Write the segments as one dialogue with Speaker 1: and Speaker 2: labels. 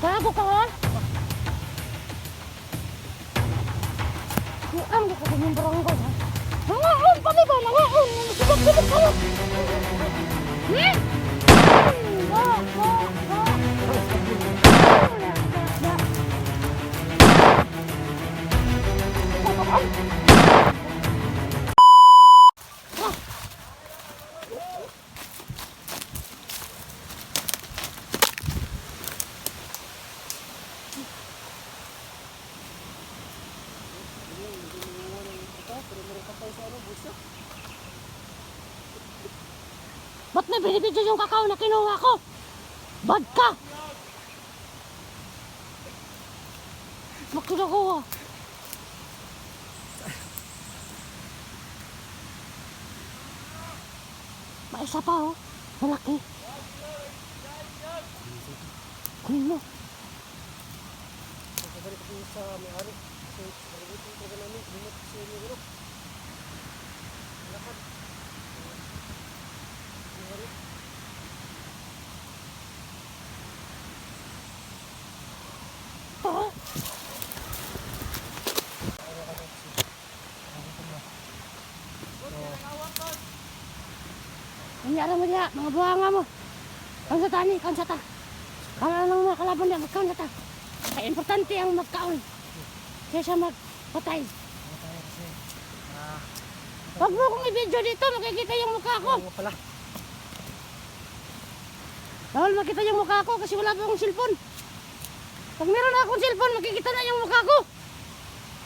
Speaker 1: Bago ka ha? Ang ko sa yung barangay ha? Nangaon pa ba? Nangaon! Subak-subak kayo! Hmm? Ba't may binibidyo yung kakao na kinuha ko? Bad ka! Makinukuha. May isa pa oh. Malaki. Kunin mo.
Speaker 2: Balik ko sa may-ari. So, nalimutin ko na namin. Limot si Nero. Lakad. May-ari.
Speaker 1: Nangyari mo diya, mga buhanga mo. Kansata ni, kansata. Kala lang mga kalaban niya, magkansata. Kaya importante ang magkaon. Kaysa magpatay. Huwag mo kong i-video dito, makikita yung mukha ko.
Speaker 2: Oo pala.
Speaker 1: Bawal makita yung mukha ko kasi wala pa akong cellphone. Pag meron na akong cellphone, makikita na yung mukha ko.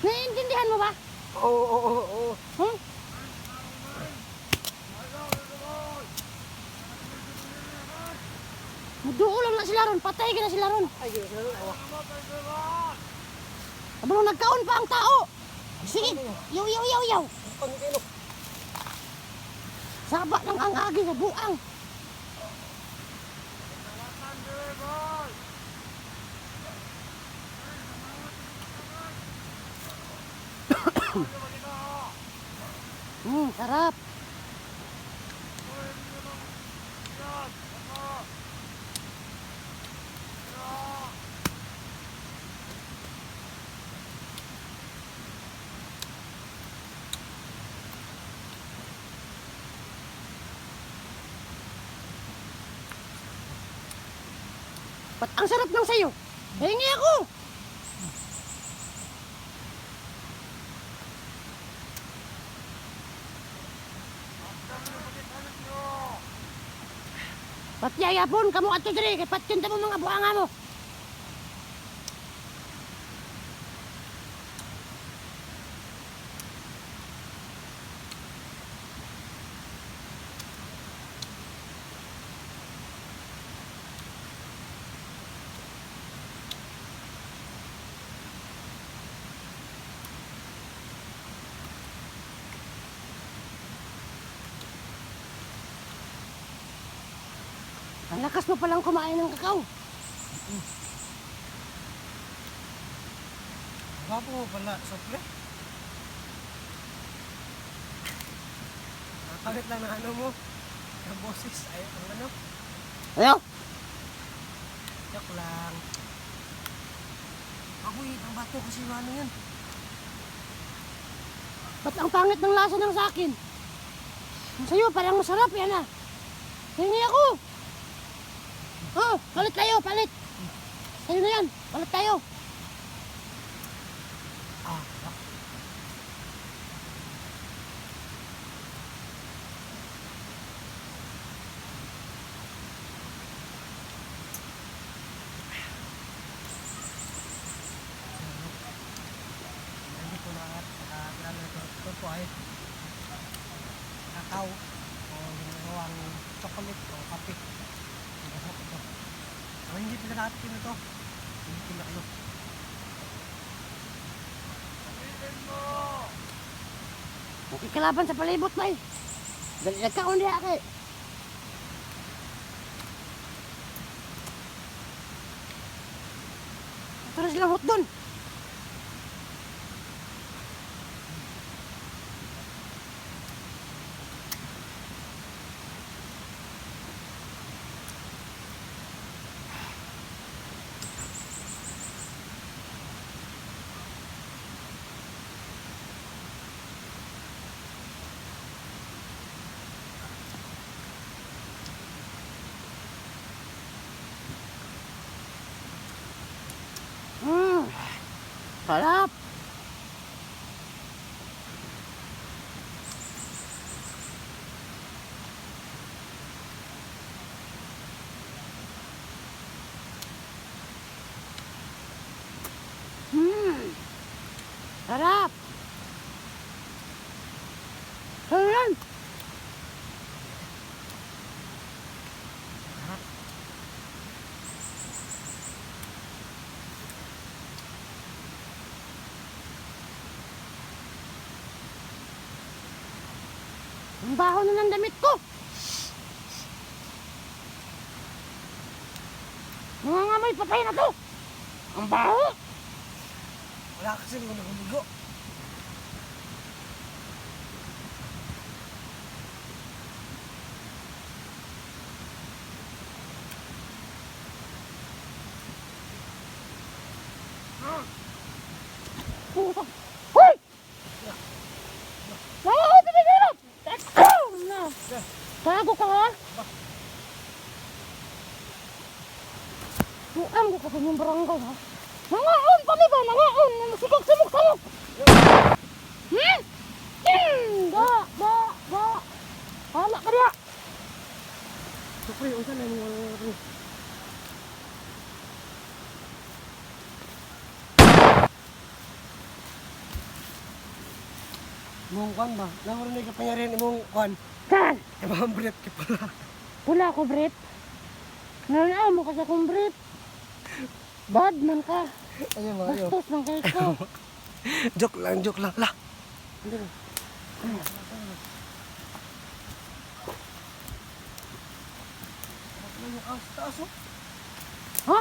Speaker 1: Naiintindihan mo ba?
Speaker 2: Oo.
Speaker 1: Huh? Maduo lang na sila ron, patay ka na sila ron.
Speaker 2: Ay, gano'n. Awa.
Speaker 1: Abang nagkaon pa ang tao. Sige, yaw.
Speaker 2: Pangkino.
Speaker 1: Saba ng angagi sa buang. Sarap. Ba't ang sarap ng sayo? Hingi ako! Ba't yayapon? Kamu ato diri, kay patyon mo mga buhanga mo. Ang lakas mo palang kumain ng kakao.
Speaker 2: Gwapo mo pala, sople. Nakakagit lang na ano mo. Ang boses, ay, ang ano.
Speaker 1: Ayo!
Speaker 2: Joke lang. Amoy, ang bato kasi ano yun.
Speaker 1: Ba't ang pangit ng lasa ng sakin? Ang sayo parang masarap yan ah. Hingi ako! Oh, palit tayo, palit! Sa'yo na yan, palit tayo!
Speaker 2: Ah, hindi ko na nakakilala ito po ay kakao o ginagawang chocolate o kape. Ito. O hindi pala natin ito. Hindi ko na ano.
Speaker 1: Nakikalaban sa palibot na eh. Dali nagkaon diya kay. Pero silang hot doon. Sarap. Sarap. Sarap. Ang baho na ng damit ko. Nangangamoy patay na to. Ang baho.
Speaker 2: Wala kasi kung naguligo.
Speaker 1: Puta. Hoy! Nangangamoy patay na. Na. Tago ka ha? Tuang ko kasi yung barangay ha. Nangaon pa ba? Nangaon. Sikog-simog sa'yo. Da. Hala ka diya.
Speaker 2: Sukri, unsa na yung mong kwan ba? Nahurinig ka pangyarihan imong kwan.
Speaker 1: Saan?
Speaker 2: Imong bret ka pala.
Speaker 1: Wala ko brit. Nangaon mo kasi akong brit. Bad man ka.
Speaker 2: Ayun ba, ayun.
Speaker 1: Bastos man kayo ko.
Speaker 2: Joke lang. La. Taas oh.
Speaker 1: Ha?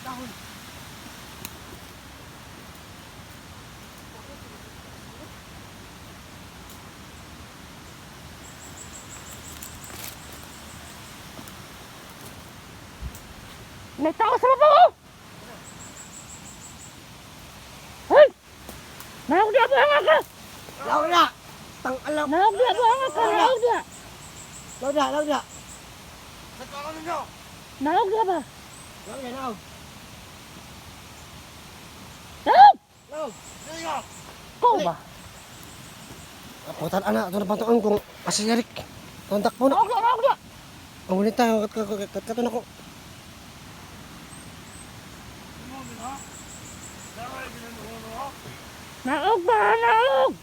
Speaker 2: Dahon.
Speaker 1: May tao sa baba ko! Hoy! Naog di ako hanga ka!
Speaker 2: Laura! Tang alam.
Speaker 1: Naog di ako hanga ka! Naog di!
Speaker 2: Laura. Nagkakaroon ninyo.
Speaker 1: Naog di ba?
Speaker 2: Laura.
Speaker 1: Naog!
Speaker 2: Laura.
Speaker 1: Ikaw ba?
Speaker 2: Putan anak, ito na patuan kung asiyarik. Kontak po na.
Speaker 1: Naog di!
Speaker 2: Ang ulit tayo, katon ako.
Speaker 1: Naog ba? Naog!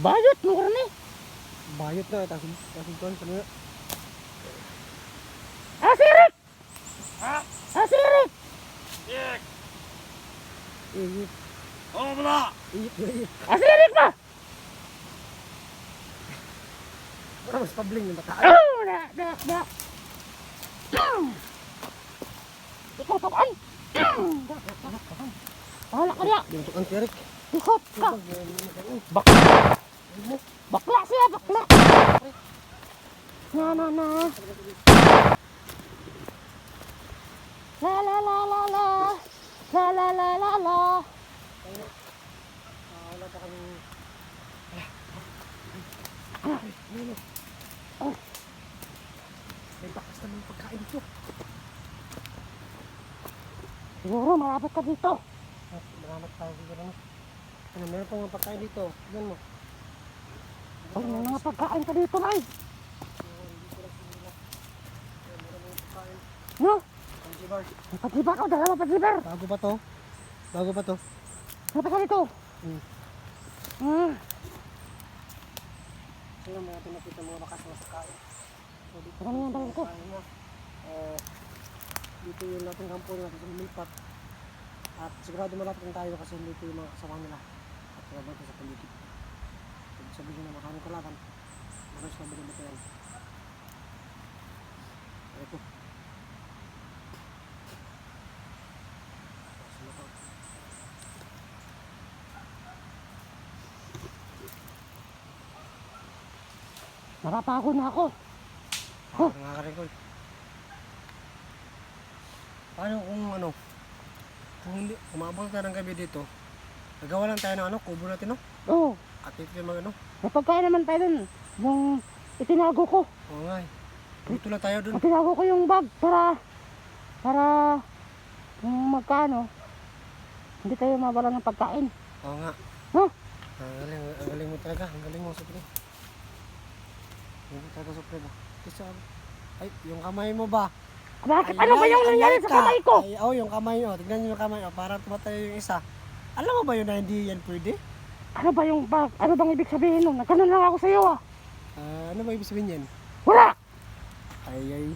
Speaker 1: Bayot mo ka rin eh!
Speaker 2: Bayot na, tasig kuhan sa nila.
Speaker 1: Asirik! Asirik!
Speaker 2: Iyip.
Speaker 3: Oo, wala!
Speaker 2: Iyip.
Speaker 1: Asirik ba?
Speaker 2: Para mas pabling yung bataan.
Speaker 1: Da. Ikaw tamaan! Bahala ka niya!
Speaker 2: Bintok ang tiyarik.
Speaker 1: Ikot ka! Bakla siya, bakla! Na. La.
Speaker 2: Wala pa kami. May bakas na mga pagkain dito.
Speaker 1: Siguro malapit ka dito.
Speaker 2: Malamat tayo siguro. Ano, meron pang mga pagkain dito. Tignan mo.
Speaker 1: Ay, may mga pagkain ka dito, Nay. No?
Speaker 2: Panjibar.
Speaker 1: May paglibar ko, dalawa paglibar.
Speaker 2: Bago pa to.
Speaker 1: Malapit ka dito.
Speaker 2: Sino mga tinakita mga bakas na pagkain. So dito
Speaker 1: Ano yung dalawa ko?
Speaker 2: pagkain niya. Dito yung natin kampo natin sa lumipat. At sigurado malapit lang tayo kasi dito yung mga kasama nila. At nabanta sa paligid. Ibig sabihin na maraming kalaban. Maros na binibito yan. Ito.
Speaker 1: Napapagod na ako.
Speaker 2: Nakaka-record. Paano kung ano? Kung hindi, umabot tayo ng gabi dito, nagawa lang tayo ng ano, kubo natin no?
Speaker 1: Oo.
Speaker 2: At ito yung mga ano.
Speaker 1: May pagkain naman tayo dun. Yung itinago ko.
Speaker 2: Oo nga eh. Dito lang tayo dun.
Speaker 1: Tinago ko yung bag para kung magkano, hindi tayo mawala ng pagkain.
Speaker 2: Oo nga.
Speaker 1: No?
Speaker 2: Ang galing mo talaga. Ang galing mo, Supre. Ang galing mo talaga, Supre ba? Kasi, ay, yung kamay mo ba?
Speaker 1: Bakit?
Speaker 2: Ay,
Speaker 1: Ano ba yung
Speaker 2: ay,
Speaker 1: nangyari
Speaker 2: ay,
Speaker 1: sa kamay ko?
Speaker 2: Ay, oh, yung kamay mo. Tignan niyo yung kamay mo. Para tumatayo yung isa. Alam mo ba yun na hindi yan pwede?
Speaker 1: Ano ba yung bag? Ano bang ibig sabihin nun? Nagkanon lang ako sa iyo ah.
Speaker 2: Ano ba ibig sabihin yan?
Speaker 1: Wala!
Speaker 2: Ay,